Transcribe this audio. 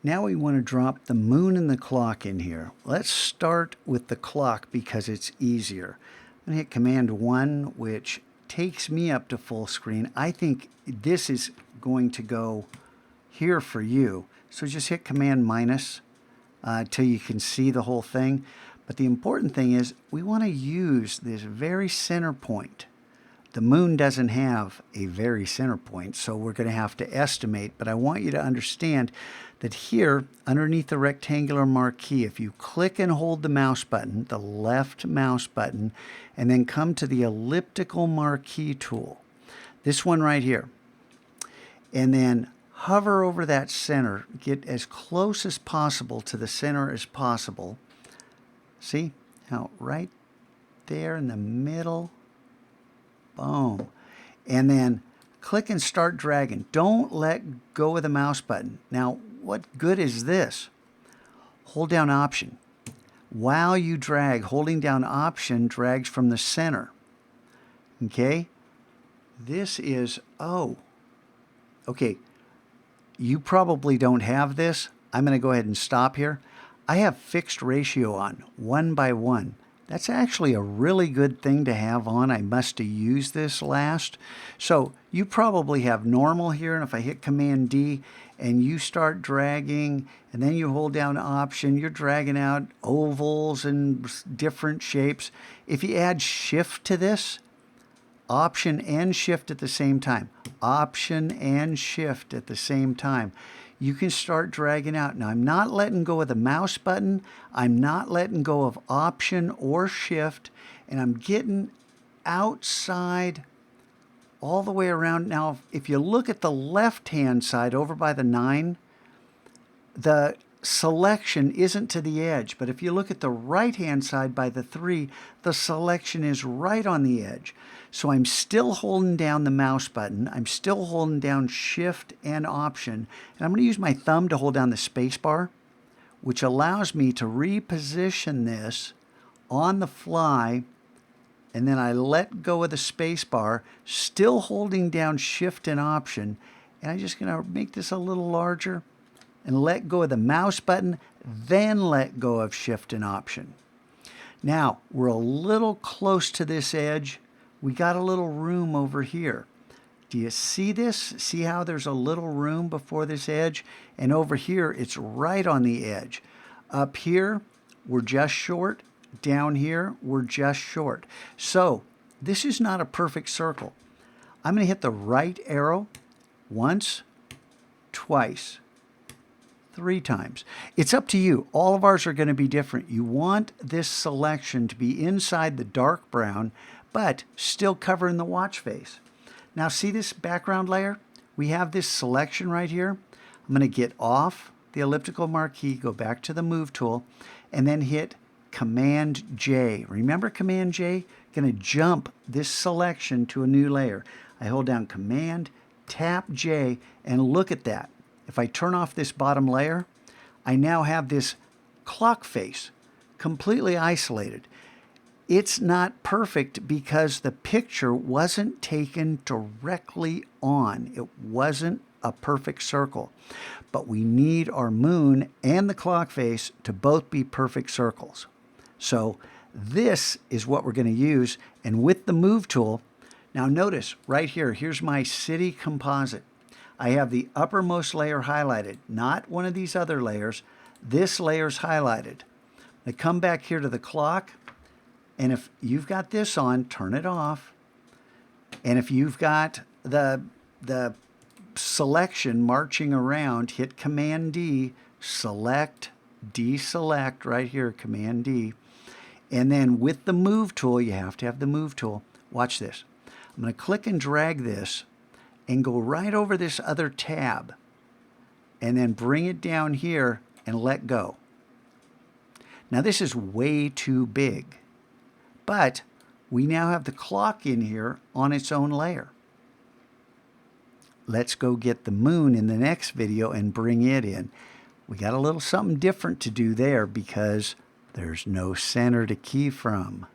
Now we want to drop the moon and the clock in here. Let's start with the clock because it's easier. I'm going to hit Command 1, which takes me up to full screen. I think this is going to go here for you. So just hit Command minus till you can see the whole thing. But the important thing is we want to use this very center point. The moon doesn't have a very center point, so we're going to have to estimate. But I want you to understand that here, underneath the rectangular marquee, if you click and hold the mouse button, the left mouse button, and then come to the elliptical marquee tool, this one right here, and then hover over that center, get as close as possible to the center as possible. See how right there in the middle, boom. And then click and start dragging. Don't let go of the mouse button. Now, what good is this? Hold down Option. While you drag, holding down Option drags from the center. Okay? This is, okay. You probably don't have this. I'm going to go ahead and stop here. I have fixed ratio on, 1:1. That's actually a really good thing to have on. I must have used this last. So you probably have normal here, and if I hit Command D and you start dragging, and then you hold down Option, you're dragging out ovals and different shapes. If you add Shift to this, Option and Shift at the same time, Option and Shift at the same time, you can start dragging out. Now, I'm not letting go of the mouse button. I'm not letting go of Option or Shift, and I'm getting outside all the way around. Now, if you look at the left-hand side over by the 9, the selection isn't to the edge, but if you look at the right-hand side by the 3, the selection is right on the edge. So I'm still holding down the mouse button. I'm still holding down Shift and Option. And I'm going to use my thumb to hold down the space bar, which allows me to reposition this on the fly. And then I let go of the space bar, still holding down Shift and Option. And I'm just going to make this a little larger and let go of the mouse button, then let go of Shift and Option. Now, we're a little close to this edge. We got a little room over here. Do you see this? See how there's a little room before this edge? And over here, it's right on the edge. Up here, we're just short. Down here, we're just short. So this is not a perfect circle. I'm going to hit the right arrow once, twice, 3 times. It's up to you. All of ours are going to be different. You want this selection to be inside the dark brown, but still covering the watch face. Now see this background layer? We have this selection right here. I'm going to get off the elliptical marquee, go back to the Move tool, and then hit Command J. Remember Command J? Going to jump this selection to a new layer. I hold down Command, tap J, and look at that. If I turn off this bottom layer, I now have this clock face completely isolated. It's not perfect because the picture wasn't taken directly on. It wasn't a perfect circle. But we need our moon and the clock face to both be perfect circles. So this is what we're going to use. And with the Move tool, now notice right here, here's my city composite. I have the uppermost layer highlighted, not one of these other layers. This layer's highlighted. I come back here to the clock. And if you've got this on, turn it off. And if you've got the selection marching around, hit Command D, select, deselect right here, Command D. And then with the Move tool, you have to have the Move tool. Watch this. I'm going to click and drag this and go right over this other tab. And then bring it down here and let go. Now this is way too big. But we now have the clock in here on its own layer. Let's go get the moon in the next video and bring it in. We got a little something different to do there because there's no center to key from.